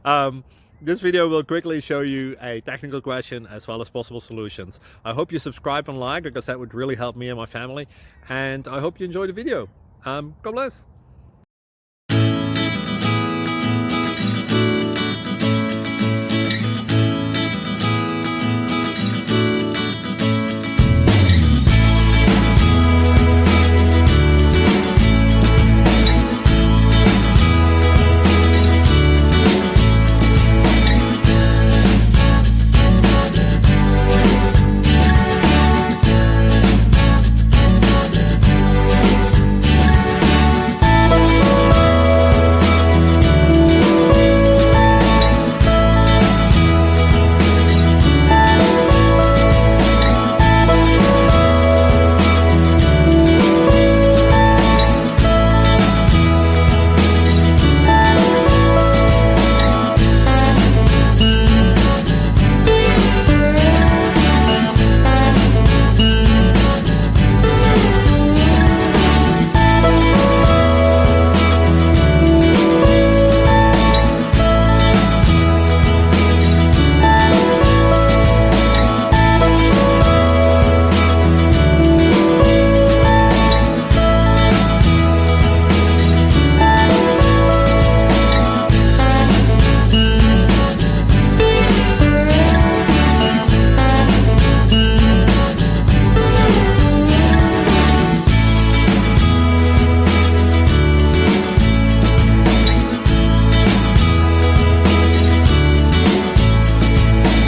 um, this video will quickly show you a technical question as well as possible solutions. I hope you subscribe and like, because that would really help me and my family. And I hope you enjoy the video. God bless.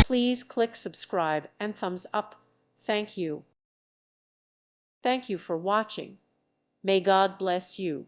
Please click subscribe and thumbs up. Thank you. Thank you for watching. May God bless you.